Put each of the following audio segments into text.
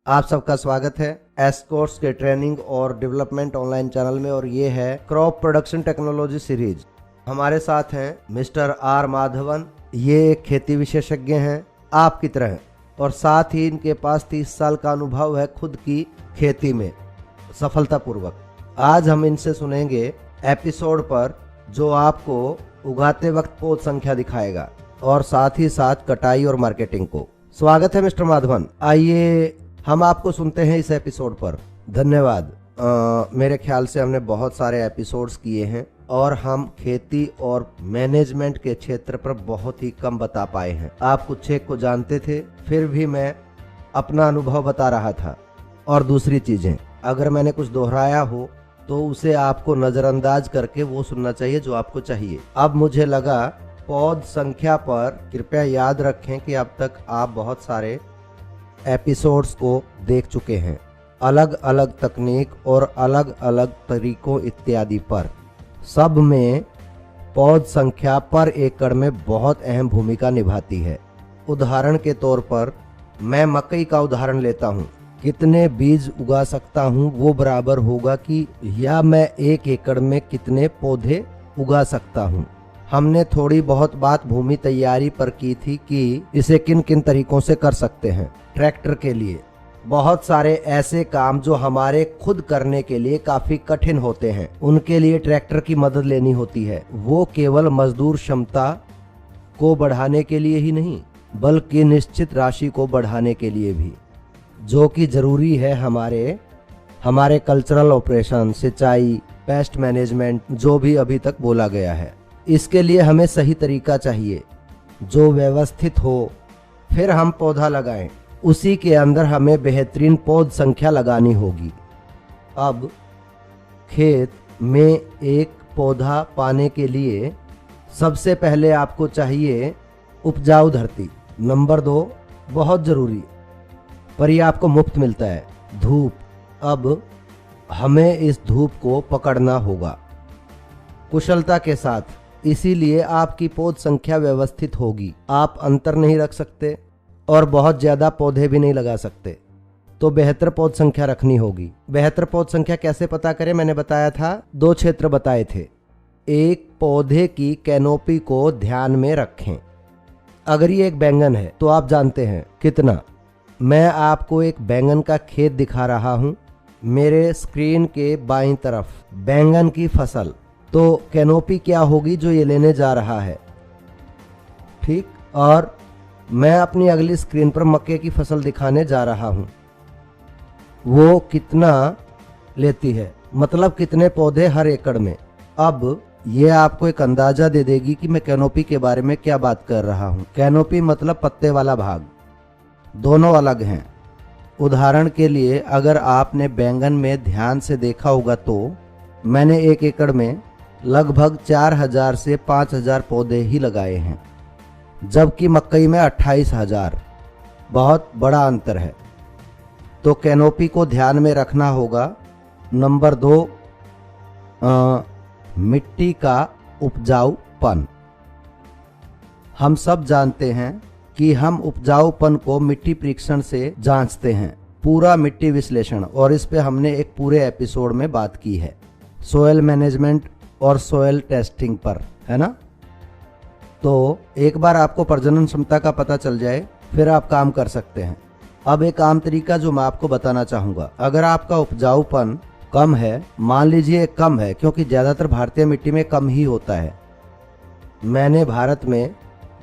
आप सबका स्वागत है एस्कॉर्ट्स के ट्रेनिंग और डेवलपमेंट ऑनलाइन चैनल में। और ये है क्रॉप प्रोडक्शन टेक्नोलॉजी सीरीज। हमारे साथ हैं मिस्टर आर माधवन। ये एक खेती विशेषज्ञ हैं आपकी तरह, और साथ ही इनके पास 30 साल का अनुभव है खुद की खेती में सफलतापूर्वक। आज हम इनसे सुनेंगे एपिसोड पर जो आपको उगाते वक्त पौध संख्या दिखाएगा और साथ ही साथ कटाई और मार्केटिंग को। स्वागत है मिस्टर माधवन, आइए हम आपको सुनते हैं इस एपिसोड पर। धन्यवाद। मेरे ख्याल से हमने बहुत सारे एपिसोड्स किए हैं और हम खेती और मैनेजमेंट के क्षेत्र पर बहुत ही कम बता पाए हैं। आप कुछ एक को जानते थे, फिर भी मैं अपना अनुभव बता रहा था। और दूसरी चीजें, अगर मैंने कुछ दोहराया हो तो उसे आपको नजरअंदाज करके वो सुनना चाहिए जो आपको चाहिए। अब मुझे लगा पौध संख्या पर कृपया याद रखें कि अब तक आप बहुत सारे एपिसोड्स को देख चुके हैं, अलग अलग तकनीक और अलग अलग तरीकों इत्यादि पर। सब में पौध संख्या पर एकड़ में बहुत अहम भूमिका निभाती है। उदाहरण के तौर पर मैं मकई का उदाहरण लेता हूँ। कितने बीज उगा सकता हूँ वो बराबर होगा कि या मैं 1 एकड़ में कितने पौधे उगा सकता हूँ। हमने थोड़ी बहुत बात भूमि तैयारी पर की थी कि इसे किन किन तरीकों से कर सकते हैं। ट्रैक्टर के लिए बहुत सारे ऐसे काम जो हमारे खुद करने के लिए काफी कठिन होते हैं, उनके लिए ट्रैक्टर की मदद लेनी होती है। वो केवल मजदूर क्षमता को बढ़ाने के लिए ही नहीं, बल्कि निश्चित राशि को बढ़ाने के लिए भी, जो कि जरूरी है हमारे कल्चरल ऑपरेशन, सिंचाई, पेस्ट मैनेजमेंट, जो भी अभी तक बोला गया है। इसके लिए हमें सही तरीका चाहिए जो व्यवस्थित हो। फिर हम पौधा लगाएं, उसी के अंदर हमें बेहतरीन पौध संख्या लगानी होगी। अब खेत में एक पौधा पाने के लिए सबसे पहले आपको चाहिए उपजाऊ धरती। नंबर 2 बहुत जरूरी, पर ये आपको मुफ्त मिलता है, धूप। अब हमें इस धूप को पकड़ना होगा कुशलता के साथ, इसीलिए आपकी पौध संख्या व्यवस्थित होगी। आप अंतर नहीं रख सकते और बहुत ज्यादा पौधे भी नहीं लगा सकते, तो बेहतर पौध संख्या रखनी होगी। बेहतर पौध संख्या कैसे पता करें? मैंने बताया था 2 क्षेत्र बताए थे। एक, पौधे की कैनोपी को ध्यान में रखें। अगर ये एक बैंगन है तो आप जानते हैं कितना। मैं आपको एक बैंगन का खेत दिखा रहा हूं, मेरे स्क्रीन के बाईं तरफ बैंगन की फसल। तो कैनोपी क्या होगी जो ये लेने जा रहा है, ठीक। और मैं अपनी अगली स्क्रीन पर मक्के की फसल दिखाने जा रहा हूं। वो कितना लेती है, मतलब कितने पौधे हर एकड़ में। अब ये आपको एक अंदाजा दे देगी कि मैं कैनोपी के बारे में क्या बात कर रहा हूं। कैनोपी मतलब पत्ते वाला भाग, दोनों अलग हैं। उदाहरण के लिए अगर आपने बैंगन में ध्यान से देखा होगा तो मैंने 1 एकड़ में लगभग 4000 से 5000 पौधे ही लगाए हैं, जबकि मकई में 28,000। बहुत बड़ा अंतर है। तो कैनोपी को ध्यान में रखना होगा। नंबर 2, मिट्टी का उपजाऊपन। हम सब जानते हैं कि हम उपजाऊपन को मिट्टी परीक्षण से जांचते हैं, पूरा मिट्टी विश्लेषण, और इस पे हमने एक पूरे एपिसोड में बात की है, सोयल मैनेजमेंट और सोयल टेस्टिंग पर, है ना। तो एक बार आपको प्रजनन क्षमता का पता चल जाए फिर आप काम कर सकते हैं। अब एक आम तरीका जो मैं आपको बताना चाहूँगा, अगर आपका उपजाऊपन कम है, मान लीजिए कम है, क्योंकि ज़्यादातर भारतीय मिट्टी में कम ही होता है। मैंने भारत में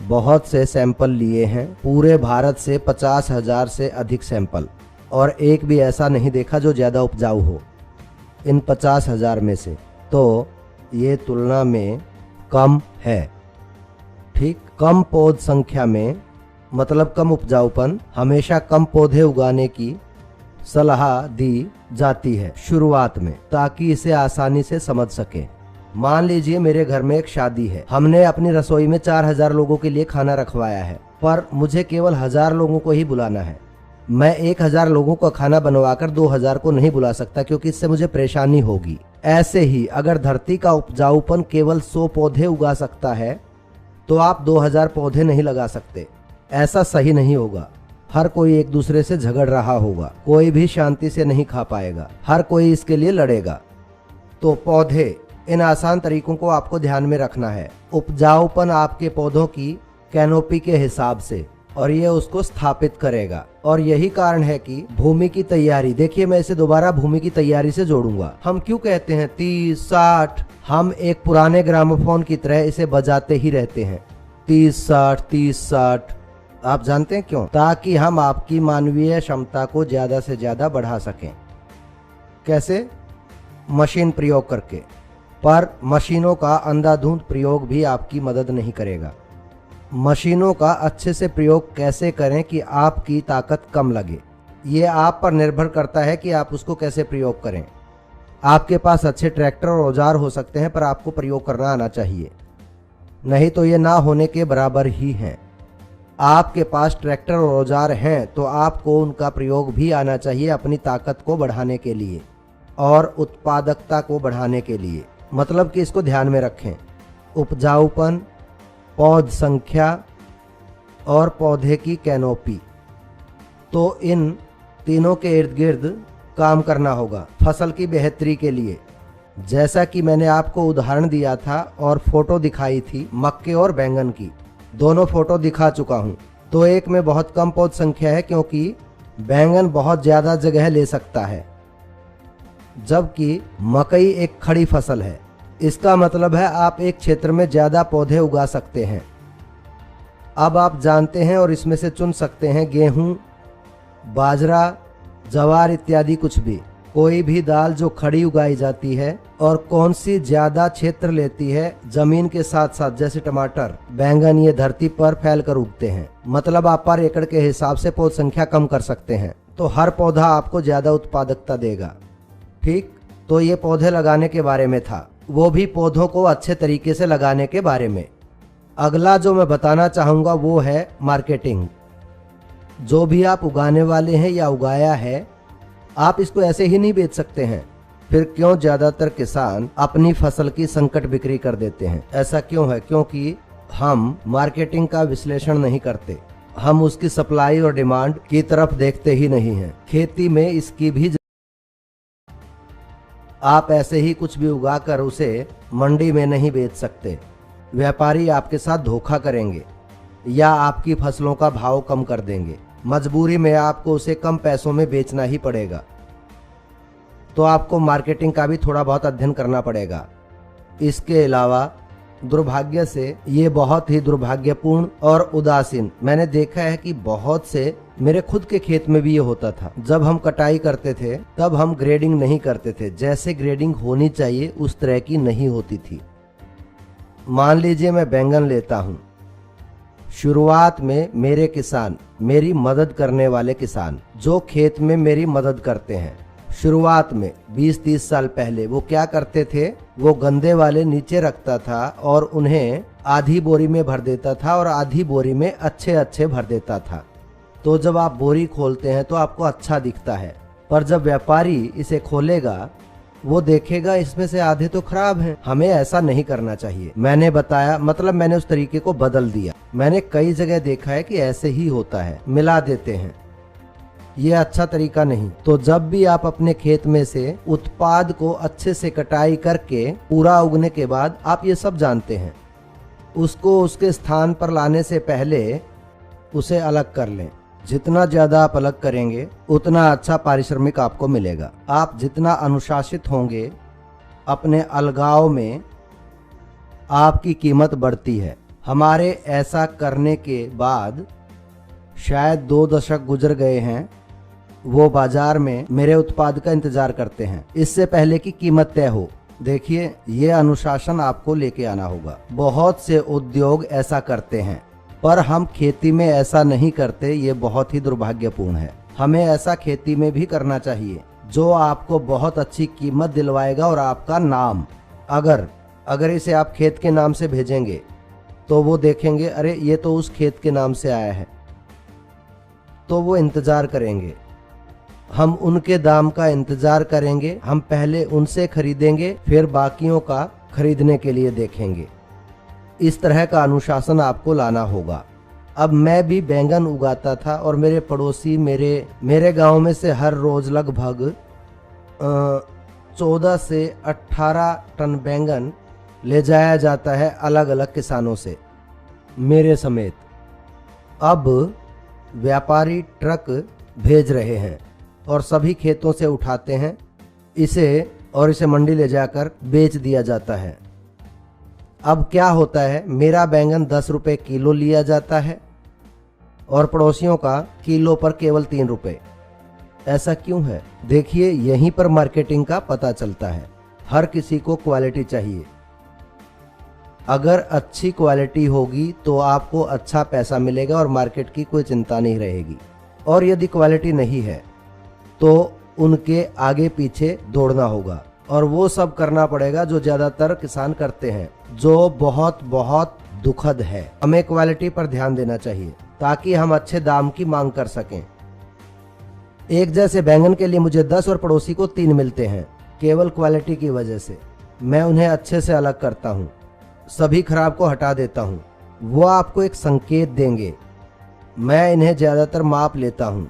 बहुत से सैंपल लिए हैं, पूरे भारत से 50,000 से अधिक सैंपल, और एक भी ऐसा नहीं देखा जो ज़्यादा उपजाऊ हो इन 50,000 में से। तो ये तुलना में कम है, ठीक। कम पौध संख्या में मतलब कम उपजाऊपन, हमेशा कम पौधे उगाने की सलाह दी जाती है शुरुआत में, ताकि इसे आसानी से समझ सके। मान लीजिए मेरे घर में एक शादी है, हमने अपनी रसोई में 4000 लोगों के लिए खाना रखवाया है, पर मुझे केवल 1000 लोगों को ही बुलाना है। मैं 1000 लोगों का खाना बनवाकर 2000 को नहीं बुला सकता, क्योंकि इससे मुझे परेशानी होगी। ऐसे ही अगर धरती का उपजाऊपन केवल 100 पौधे उगा सकता है तो आप 2000 पौधे नहीं लगा सकते, ऐसा सही नहीं होगा। हर कोई एक दूसरे से झगड़ रहा होगा, कोई भी शांति से नहीं खा पाएगा, हर कोई इसके लिए लड़ेगा। तो पौधे, इन आसान तरीकों को आपको ध्यान में रखना है। उपजाऊपन आपके पौधों की कैनोपी के हिसाब से, और ये उसको स्थापित करेगा। और यही कारण है कि भूमि की तैयारी, देखिए मैं इसे दोबारा भूमि की तैयारी से जोड़ूंगा। हम क्यों कहते हैं 30, 60? हम एक पुराने ग्रामोफोन की तरह इसे बजाते ही रहते हैं, 30, 60, 30, 60। आप जानते हैं क्यों? ताकि हम आपकी मानवीय क्षमता को ज्यादा से ज्यादा बढ़ा सकें। कैसे? मशीन प्रयोग करके। पर मशीनों का अंधाधुंध प्रयोग भी आपकी मदद नहीं करेगा। मशीनों का अच्छे से प्रयोग कैसे करें कि आपकी ताकत कम लगे, ये आप पर निर्भर करता है कि आप उसको कैसे प्रयोग करें। आपके पास अच्छे ट्रैक्टर और औजार हो सकते हैं, पर आपको प्रयोग करना आना चाहिए, नहीं तो ये ना होने के बराबर ही हैं। आपके पास ट्रैक्टर और औजार हैं तो आपको उनका प्रयोग भी आना चाहिए अपनी ताकत को बढ़ाने के लिए और उत्पादकता को बढ़ाने के लिए। मतलब कि इसको ध्यान में रखें, उपजाऊपन, पौध संख्या और पौधे की कैनोपी। तो इन तीनों के इर्द गिर्द काम करना होगा फसल की बेहतरी के लिए। जैसा कि मैंने आपको उदाहरण दिया था और फोटो दिखाई थी मक्के और बैंगन की, दोनों फोटो दिखा चुका हूं। तो एक में बहुत कम पौध संख्या है क्योंकि बैंगन बहुत ज्यादा जगह ले सकता है, जबकि मकई एक खड़ी फसल है। इसका मतलब है आप एक क्षेत्र में ज्यादा पौधे उगा सकते हैं। अब आप जानते हैं और इसमें से चुन सकते हैं गेहूं, बाजरा, ज्वार इत्यादि कुछ भी, कोई भी दाल जो खड़ी उगाई जाती है और कौन सी ज्यादा क्षेत्र लेती है जमीन के साथ साथ। जैसे टमाटर, बैंगन, ये धरती पर फैलकर उगते हैं। मतलब आप पर एकड़ के हिसाब से पौध संख्या कम कर सकते हैं, तो हर पौधा आपको ज्यादा उत्पादकता देगा। ठीक, तो ये पौधे लगाने के बारे में था, वो भी पौधों को अच्छे तरीके से लगाने के बारे में। अगला जो मैं बताना चाहूंगा वो है मार्केटिंग। जो भी आप उगाने वाले हैं या उगाया है, आप इसको ऐसे ही नहीं बेच सकते हैं। फिर क्यों ज्यादातर किसान अपनी फसल की संकट बिक्री कर देते हैं? ऐसा क्यों है? क्योंकि हम मार्केटिंग का विश्लेषण नहीं करते, हम उसकी सप्लाई और डिमांड की तरफ देखते ही नहीं हैं। खेती में इसकी भी आप ऐसे ही कुछ भी उगाकर उसे मंडी में नहीं बेच सकते। व्यापारी आपके साथ धोखा करेंगे या आपकी फसलों का भाव कम कर देंगे। मजबूरी में आपको उसे कम पैसों में बेचना ही पड़ेगा। तो आपको मार्केटिंग का भी थोड़ा बहुत अध्ययन करना पड़ेगा। इसके अलावा दुर्भाग्य से ये बहुत ही दुर्भाग्यपूर्ण और उदासीन, मैंने देखा है कि बहुत से, मेरे खुद के खेत में भी ये होता था। जब हम कटाई करते थे तब हम ग्रेडिंग नहीं करते थे, जैसे ग्रेडिंग होनी चाहिए उस तरह की नहीं होती थी। मान लीजिए मैं बैंगन लेता हूँ, शुरुआत में मेरे किसान, मेरी मदद करने वाले किसान जो खेत में मेरी मदद करते हैं, शुरुआत में 20-30 साल पहले वो क्या करते थे, वो गंदे वाले नीचे रखता था और उन्हें आधी बोरी में भर देता था और आधी बोरी में अच्छे अच्छे भर देता था। तो जब आप बोरी खोलते हैं तो आपको अच्छा दिखता है, पर जब व्यापारी इसे खोलेगा वो देखेगा इसमें से आधे तो खराब हैं। हमें ऐसा नहीं करना चाहिए। मैंने बताया, मतलब मैंने उस तरीके को बदल दिया। मैंने कई जगह देखा है कि ऐसे ही होता है, मिला देते हैं, ये अच्छा तरीका नहीं। तो जब भी आप अपने खेत में से उत्पाद को अच्छे से कटाई करके पूरा उगने के बाद, आप ये सब जानते हैं, उसको उसके स्थान पर लाने से पहले उसे अलग कर लें। जितना ज्यादा आप अलग करेंगे उतना अच्छा पारिश्रमिक आपको मिलेगा। आप जितना अनुशासित होंगे अपने अलगाव में, आपकी कीमत बढ़ती है। हमारे ऐसा करने के बाद शायद 2 दशक गुजर गए हैं, वो बाजार में मेरे उत्पाद का इंतजार करते हैं इससे पहले कि कीमत तय हो। देखिए, ये अनुशासन आपको लेके आना होगा। बहुत से उद्योग ऐसा करते हैं, पर हम खेती में ऐसा नहीं करते। ये बहुत ही दुर्भाग्यपूर्ण है। हमें ऐसा खेती में भी करना चाहिए जो आपको बहुत अच्छी कीमत दिलवाएगा। और आपका नाम, अगर इसे आप खेत के नाम से भेजेंगे तो वो देखेंगे, अरे ये तो उस खेत के नाम से आया है, तो वो इंतजार करेंगे। हम उनके दाम का इंतजार करेंगे, हम पहले उनसे खरीदेंगे, फिर बाकियों का खरीदने के लिए देखेंगे। इस तरह का अनुशासन आपको लाना होगा। अब मैं भी बैंगन उगाता था और मेरे पड़ोसी मेरे गांव में से हर रोज लगभग 14 से 18 टन बैंगन ले जाया जाता है अलग अलग किसानों से, मेरे समेत। अब व्यापारी ट्रक भेज रहे हैं और सभी खेतों से उठाते हैं इसे मंडी ले जाकर बेच दिया जाता है। अब क्या होता है, मेरा बैंगन 10 रुपए किलो लिया जाता है और पड़ोसियों का किलो पर केवल 3 रुपए। ऐसा क्यों है? देखिए, यहीं पर मार्केटिंग का पता चलता है। हर किसी को क्वालिटी चाहिए। अगर अच्छी क्वालिटी होगी तो आपको अच्छा पैसा मिलेगा और मार्केट की कोई चिंता नहीं रहेगी। और यदि क्वालिटी नहीं है तो उनके आगे पीछे दौड़ना होगा और वो सब करना पड़ेगा जो ज्यादातर किसान करते हैं, जो बहुत बहुत दुखद है। हमें क्वालिटी पर ध्यान देना चाहिए ताकि हम अच्छे दाम की मांग कर सकें। एक जैसे बैंगन के लिए मुझे 10 और पड़ोसी को 3 मिलते हैं, केवल क्वालिटी की वजह से। मैं उन्हें अच्छे से अलग करता हूँ, सभी खराब को हटा देता हूँ। वो आपको एक संकेत देंगे। मैं इन्हें ज्यादातर माप लेता हूँ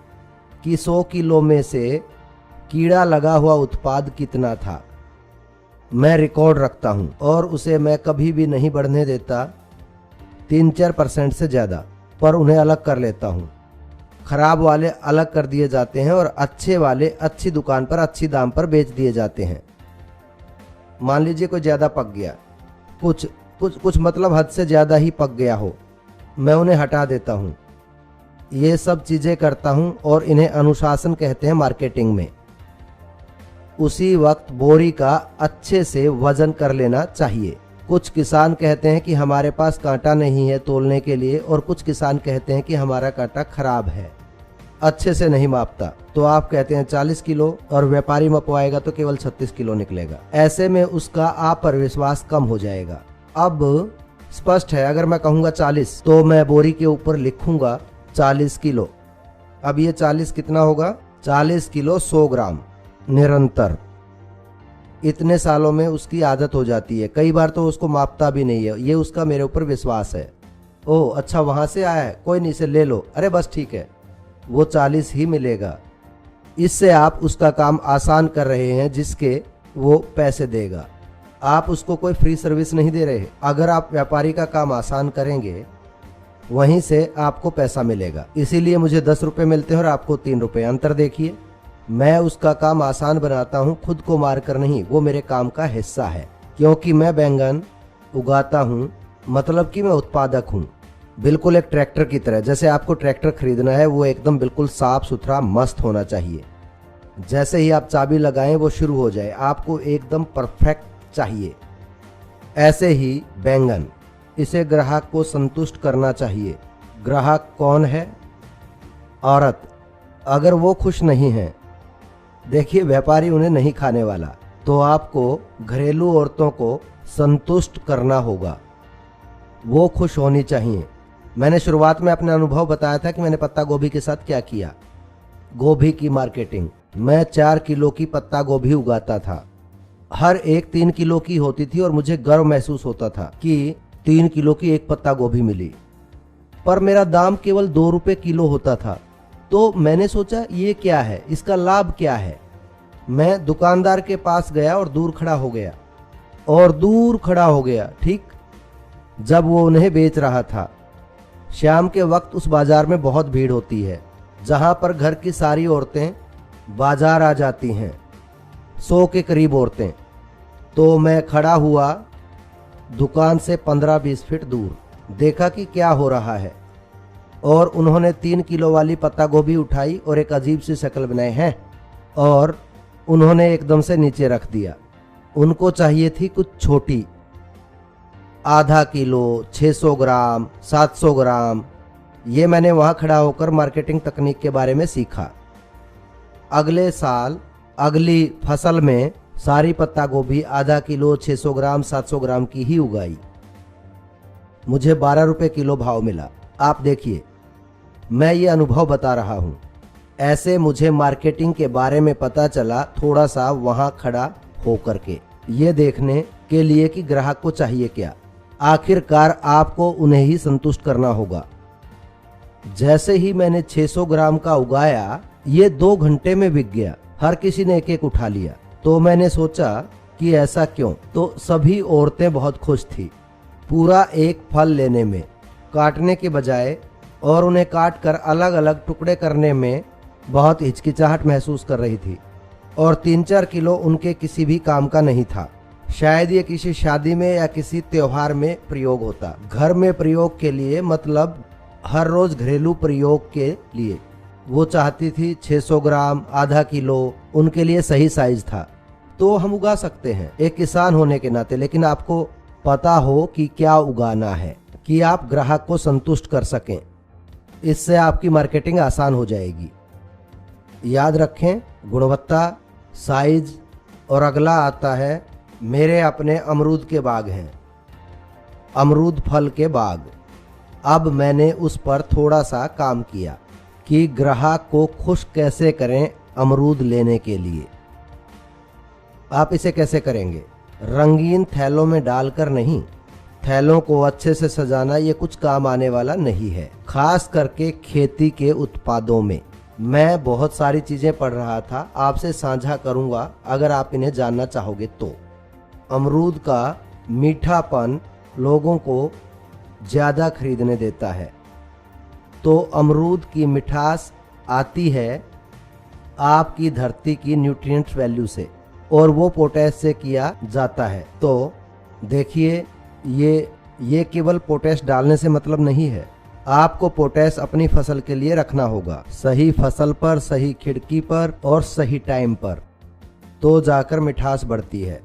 कि 100 किलो में से कीड़ा लगा हुआ उत्पाद कितना था। मैं रिकॉर्ड रखता हूँ और उसे मैं कभी भी नहीं बढ़ने देता 3-4% से ज्यादा, पर उन्हें अलग कर लेता हूँ। खराब वाले अलग कर दिए जाते हैं और अच्छे वाले अच्छी दुकान पर अच्छी दाम पर बेच दिए जाते हैं। मान लीजिए कोई ज्यादा पक गया, कुछ मतलब हद से ज्यादा ही पक गया हो, मैं उन्हें हटा देता हूँ। ये सब चीजें करता हूँ और इन्हें अनुशासन कहते हैं मार्केटिंग में। उसी वक्त बोरी का अच्छे से वजन कर लेना चाहिए। कुछ किसान कहते हैं कि हमारे पास कांटा नहीं है तोलने के लिए, और कुछ किसान कहते हैं कि हमारा कांटा खराब है, अच्छे से नहीं मापता। तो आप कहते हैं 40 किलो और व्यापारी मपवाएगा तो केवल 36 किलो निकलेगा। ऐसे में उसका आप पर विश्वास कम हो जाएगा। अब स्पष्ट है, अगर मैं कहूंगा 40 तो मैं बोरी के ऊपर लिखूंगा 40 किलो। अब ये 40 कितना होगा? 40 किलो 100 ग्राम निरंतर। इतने सालों में उसकी आदत हो जाती है। कई बार तो उसको मापता भी नहीं है, ये उसका मेरे ऊपर विश्वास है। ओह अच्छा, वहां से आया है, कोई नहीं, इसे ले लो, अरे बस ठीक है, वो 40 ही मिलेगा। इससे आप उसका काम आसान कर रहे हैं जिसके वो पैसे देगा। आप उसको कोई फ्री सर्विस नहीं दे रहे। अगर आप व्यापारी का काम आसान करेंगे वहीं से आपको पैसा मिलेगा। इसीलिए मुझे 10 रुपए मिलते हैं और आपको 3 रुपए। अंतर देखिए, मैं उसका काम आसान बनाता हूँ, खुद को मार कर नहीं। वो मेरे काम का हिस्सा है, क्योंकि मैं बैंगन उगाता हूँ, मतलब कि मैं उत्पादक हूँ। बिल्कुल एक ट्रैक्टर की तरह। जैसे आपको ट्रैक्टर खरीदना है, वो एकदम बिल्कुल साफ सुथरा मस्त होना चाहिए। जैसे ही आप चाबी लगाएं वो शुरू हो जाए, आपको एकदम परफेक्ट चाहिए। ऐसे ही बैंगन, इसे ग्राहक को संतुष्ट करना चाहिए। ग्राहक कौन है? औरत। अगर वो खुश नहीं है, देखिए व्यापारी उन्हें नहीं खाने वाला, तो आपको घरेलू औरतों को संतुष्ट करना होगा। वो खुश होनी चाहिए। मैंने शुरुआत में अपने अनुभव बताया था कि मैंने पत्ता गोभी के साथ क्या किया। गोभी की मार्केटिंग। मैं 4 किलो की पत्ता गोभी उगाता था। हर एक 3 किलो की होती थी और मुझे गर्व महसूस होता था कि 3 किलो की एक पत्ता गोभी मिली। पर मेरा दाम केवल 2 रुपए किलो होता था। तो मैंने सोचा ये क्या है, इसका लाभ क्या है। मैं दुकानदार के पास गया और दूर खड़ा हो गया ठीक जब वो उन्हें बेच रहा था। शाम के वक्त उस बाजार में बहुत भीड़ होती है, जहां पर घर की सारी औरतें बाजार आ जाती हैं, 100 के करीब औरतें। तो मैं खड़ा हुआ दुकान से 15-20 फीट दूर, देखा कि क्या हो रहा है। और उन्होंने 3 किलो वाली पत्ता गोभी उठाई और एक अजीब सी शक्ल बनाई है और उन्होंने एकदम से नीचे रख दिया। उनको चाहिए थी कुछ छोटी, आधा किलो, 600 ग्राम, 700 ग्राम। ये मैंने वहां खड़ा होकर मार्केटिंग तकनीक के बारे में सीखा। अगले साल अगली फसल में सारी पत्ता गोभी आधा किलो, 600 ग्राम, 700 ग्राम की ही उगाई। मुझे 12 रुपए किलो भाव मिला। आप देखिए, मैं ये अनुभव बता रहा हूं। ऐसे मुझे मार्केटिंग के बारे में पता चला, थोड़ा सा वहां खड़ा होकर के, ये देखने के लिए कि ग्राहक को चाहिए क्या। आखिरकार आपको उन्हें ही संतुष्ट करना होगा। जैसे ही मैंने 600 ग्राम का उगाया, ये 2 घंटे में बिक गया। हर किसी ने एक एक उठा लिया। तो मैंने सोचा कि ऐसा क्यों, तो सभी औरतें बहुत खुश थी पूरा एक फल लेने में, काटने के बजाय, और उन्हें काट कर अलग अलग टुकड़े करने में बहुत हिचकिचाहट महसूस कर रही थी। और 3-4 किलो उनके किसी भी काम का नहीं था। शायद ये किसी शादी में या किसी त्योहार में प्रयोग होता। घर में प्रयोग के लिए मतलब हर रोज घरेलू प्रयोग के लिए वो चाहती थी 600 ग्राम, आधा किलो उनके लिए सही साइज था। तो हम उगा सकते हैं एक किसान होने के नाते, लेकिन आपको पता हो कि क्या उगाना है, कि आप ग्राहक को संतुष्ट कर सकें। इससे आपकी मार्केटिंग आसान हो जाएगी। याद रखें, गुणवत्ता, साइज। और अगला आता है, मेरे अपने अमरूद के बाग हैं, अमरूद फल के बाग। अब मैंने उस पर थोड़ा सा काम किया कि ग्राहक को खुश कैसे करें अमरूद लेने के लिए। आप इसे कैसे करेंगे? रंगीन थैलों में डालकर नहीं। थैलों को अच्छे से सजाना ये कुछ काम आने वाला नहीं है, खास करके खेती के उत्पादों में। मैं बहुत सारी चीजें पढ़ रहा था, आपसे साझा करूंगा अगर आप इन्हें जानना चाहोगे तो। अमरूद का मीठापन लोगों को ज्यादा खरीदने देता है। तो अमरूद की मिठास आती है आपकी धरती की न्यूट्रिएंट वैल्यू से, और वो पोटैश से किया जाता है। तो देखिए, ये केवल पोटैश डालने से मतलब नहीं है। आपको पोटैश अपनी फसल के लिए रखना होगा, सही फसल पर, सही खिड़की पर और सही टाइम पर, तो जाकर मिठास बढ़ती है।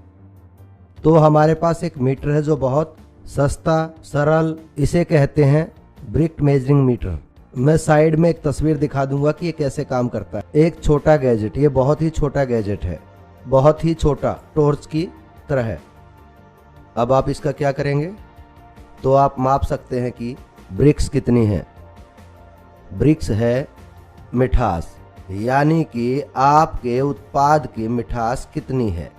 तो हमारे पास एक मीटर है जो बहुत सस्ता, सरल, इसे कहते हैं ब्रिक मेजरिंग मीटर। मैं साइड में एक तस्वीर दिखा दूंगा कि ये कैसे काम करता है। एक छोटा गैजेट, ये बहुत ही छोटा गैजेट है, बहुत ही छोटा, टॉर्च की तरह है। अब आप इसका क्या करेंगे, तो आप माप सकते हैं कि ब्रिक्स कितनी है। ब्रिक्स है मिठास, यानी कि आपके उत्पाद की मिठास कितनी है,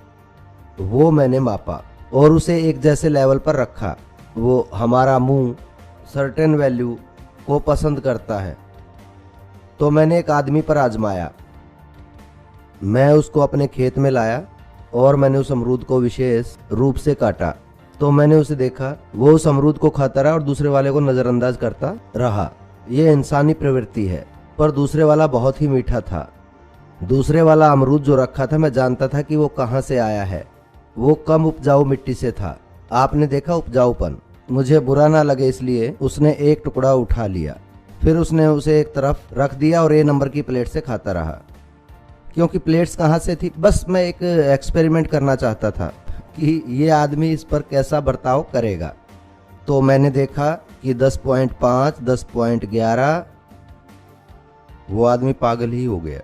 वो मैंने मापा और उसे एक जैसे लेवल पर रखा। वो हमारा मुंह सर्टेन वैल्यू को पसंद करता है। तो मैंने एक आदमी पर आजमाया। मैं उसको अपने खेत में लाया और मैंने उस अमरूद को विशेष रूप से काटा। तो मैंने उसे देखा, वो उस अमरूद को खाता रहा और दूसरे वाले को नजरअंदाज करता रहा। ये इंसानी प्रवृत्ति है। पर दूसरे वाला बहुत ही मीठा था। दूसरे वाला अमरूद जो रखा था, मैं जानता था कि वो कहाँ से आया है। वो कम उपजाऊ मिट्टी से था। आपने देखा उपजाऊपन। मुझे बुरा ना लगे इसलिए उसने एक टुकड़ा उठा लिया, फिर उसने उसे एक तरफ रख दिया और ए नंबर की प्लेट से खाता रहा। क्योंकि प्लेट्स कहाँ से थी, बस मैं एक एक्सपेरिमेंट करना चाहता था कि ये आदमी इस पर कैसा बर्ताव करेगा। तो मैंने देखा कि 10.5, 10.11, वो आदमी पागल ही हो गया।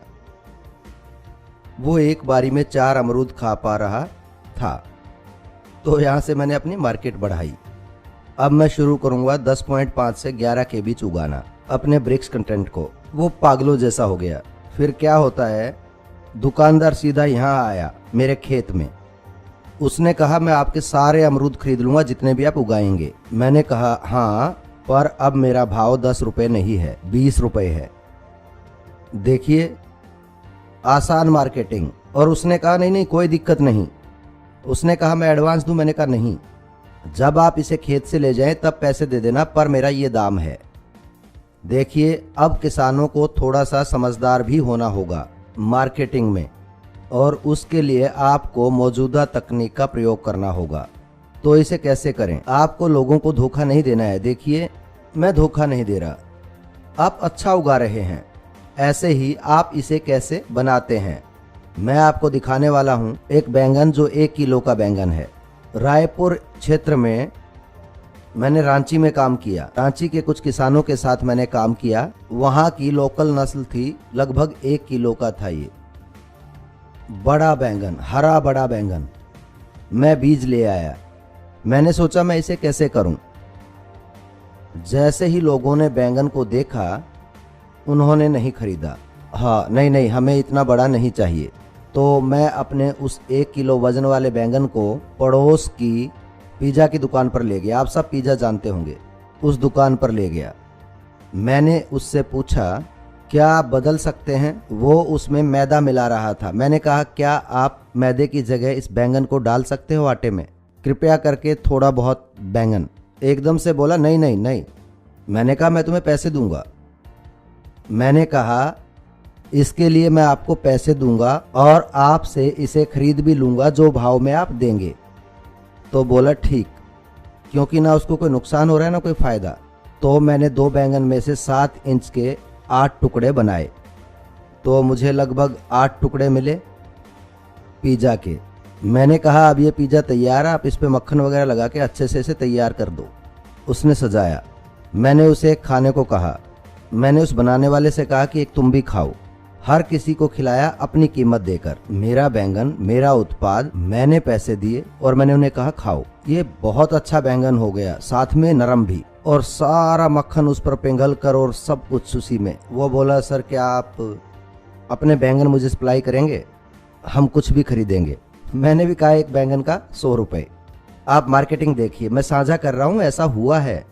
वो एक बारी में 4 अमरूद खा पा रहा था। तो यहाँ से मैंने अपनी मार्केट बढ़ाई। अब मैं शुरू करूंगा 10.5 से 11 के बीच उगाना अपने ब्रिक्स कंटेंट को। वो पागलों जैसा हो गया। फिर क्या होता है, दुकानदार सीधा यहाँ आया मेरे खेत में। उसने कहा, मैं आपके सारे अमरूद खरीद लूंगा जितने भी आप उगाएंगे। मैंने कहा हाँ, पर अब मेरा भाव 10 रुपए नहीं है, 20 रुपए है। देखिए, आसान मार्केटिंग। और उसने कहा नहीं नहीं कोई दिक्कत नहीं। उसने कहा मैं एडवांस दूं। मैंने कहा नहीं, जब आप इसे खेत से ले जाएं तब पैसे दे देना, पर मेरा ये दाम है। देखिए, अब किसानों को थोड़ा सा समझदार भी होना होगा मार्केटिंग में, और उसके लिए आपको मौजूदा तकनीक का प्रयोग करना होगा। तो इसे कैसे करें? आपको लोगों को धोखा नहीं देना है। देखिए, मैं धोखा नहीं दे रहा, आप अच्छा उगा रहे हैं। ऐसे ही आप इसे कैसे बनाते हैं मैं आपको दिखाने वाला हूं। एक बैंगन जो 1 किलो का बैंगन है। रायपुर क्षेत्र में, मैंने रांची में काम किया। रांची के कुछ किसानों के साथ मैंने काम किया। वहां की लोकल नस्ल थी, लगभग 1 किलो का था ये बड़ा बैंगन, हरा बड़ा बैंगन। मैं बीज ले आया। मैंने सोचा मैं इसे कैसे करूं। जैसे ही लोगों ने बैंगन को देखा, उन्होंने नहीं खरीदा। हाँ, नहीं, हमें इतना बड़ा नहीं चाहिए। तो मैं अपने उस 1 किलो वजन वाले बैंगन को पड़ोस की पिज़्ज़ा की दुकान पर ले गया। आप सब पिज़्ज़ा जानते होंगे। उस दुकान पर ले गया। मैंने उससे पूछा क्या आप बदल सकते हैं? वो उसमें मैदा मिला रहा था। मैंने कहा क्या आप मैदे की जगह इस बैंगन को डाल सकते हो आटे में? कृपया करके थोड़ा बहुत बैंगन। एकदम से बोला नहीं नहीं नहीं। मैंने कहा मैं तुम्हें पैसे दूंगा। मैंने कहा इसके लिए मैं आपको पैसे दूंगा और आपसे इसे खरीद भी लूंगा जो भाव में आप देंगे। तो बोला ठीक, क्योंकि ना उसको कोई नुकसान हो रहा है ना कोई फायदा। तो मैंने 2 बैंगन में से 7 इंच के 8 टुकड़े बनाए। तो मुझे लगभग 8 टुकड़े मिले पिज़्ज़ा के। मैंने कहा अब ये पिज़्ज़ा तैयार है, आप इस पे मक्खन वगैरह लगा के अच्छे से इसे तैयार कर दो। उसने सजाया। मैंने उसे खाने को कहा। मैंने उस बनाने वाले से कहा कि एक तुम भी खाओ। हर किसी को खिलाया अपनी कीमत देकर। मेरा बैंगन, मेरा उत्पाद, मैंने पैसे दिए और मैंने उन्हें कहा खाओ। ये बहुत अच्छा बैंगन हो गया, साथ में नरम भी, और सारा मक्खन उस पर पिघल कर और सब कुछ उसी में। वो बोला सर क्या आप अपने बैंगन मुझे सप्लाई करेंगे? हम कुछ भी खरीदेंगे। मैंने भी कहा एक बैंगन का 100 रुपए। आप मार्केटिंग देखिए, मैं साझा कर रहा हूँ, ऐसा हुआ है।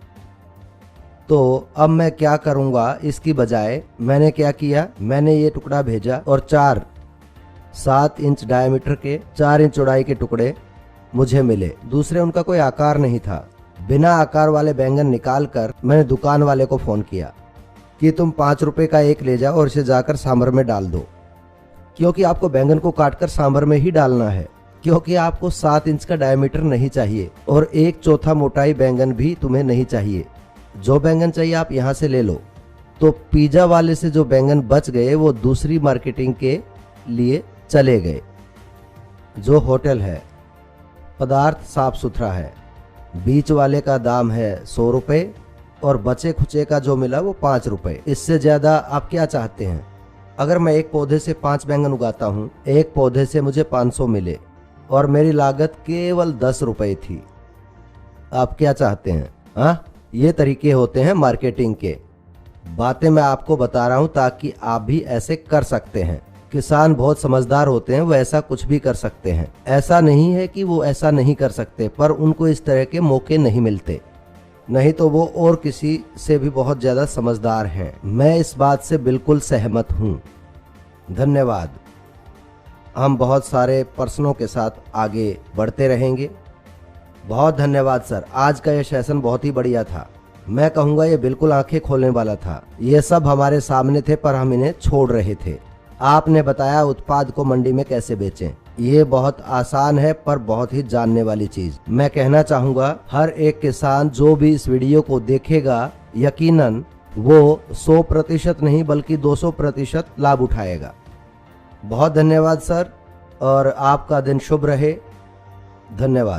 तो अब मैं क्या करूंगा, इसकी बजाय मैंने क्या किया, मैंने ये टुकड़ा भेजा और 7 इंच डायमीटर के 4 इंच चौड़ाई के टुकड़े मुझे मिले। दूसरे उनका कोई आकार नहीं था। बिना आकार वाले बैंगन निकाल कर मैंने दुकान वाले को फोन किया कि तुम 5 रुपए का एक ले जाओ और इसे जाकर सांभर में डाल दो, क्योंकि आपको बैंगन को काटकर सांभर में ही डालना है, क्योंकि आपको 7 इंच का डायमीटर नहीं चाहिए और 1/4 मोटाई बैंगन भी तुम्हें नहीं चाहिए। जो बैंगन चाहिए आप यहाँ से ले लो। तो पिज़्ज़ा वाले से जो बैंगन बच गए वो दूसरी मार्केटिंग के लिए चले गए। जो होटल है, पदार्थ साफ सुथरा है, बीच वाले का दाम है 100 रुपए और बचे खुचे का जो मिला वो 5 रुपए। इससे ज्यादा आप क्या चाहते हैं? अगर मैं एक पौधे से 5 बैंगन उगाता हूँ, एक पौधे से मुझे 500 मिले और मेरी लागत केवल 10 रुपए थी। आप क्या चाहते हैं? हाँ, ये तरीके होते हैं मार्केटिंग के। बातें मैं आपको बता रहा हूं ताकि आप भी ऐसे कर सकते हैं। किसान बहुत समझदार होते हैं, वो ऐसा कुछ भी कर सकते हैं। ऐसा नहीं है कि वो ऐसा नहीं कर सकते, पर उनको इस तरह के मौके नहीं मिलते, नहीं तो वो और किसी से भी बहुत ज्यादा समझदार हैं। मैं इस बात से बिल्कुल सहमत हूं। धन्यवाद। हम बहुत सारे प्रश्नों के साथ आगे बढ़ते रहेंगे। बहुत धन्यवाद सर, आज का ये सेशन बहुत ही बढ़िया था। मैं कहूँगा ये बिल्कुल आंखें खोलने वाला था। ये सब हमारे सामने थे पर हम इन्हें छोड़ रहे थे। आपने बताया उत्पाद को मंडी में कैसे बेचें। ये बहुत आसान है पर बहुत ही जानने वाली चीज। मैं कहना चाहूँगा हर एक किसान जो भी इस वीडियो को देखेगा, यकीनन वो 100% नहीं बल्कि 200% लाभ उठाएगा। बहुत धन्यवाद सर, और आपका दिन शुभ रहे। धन्यवाद।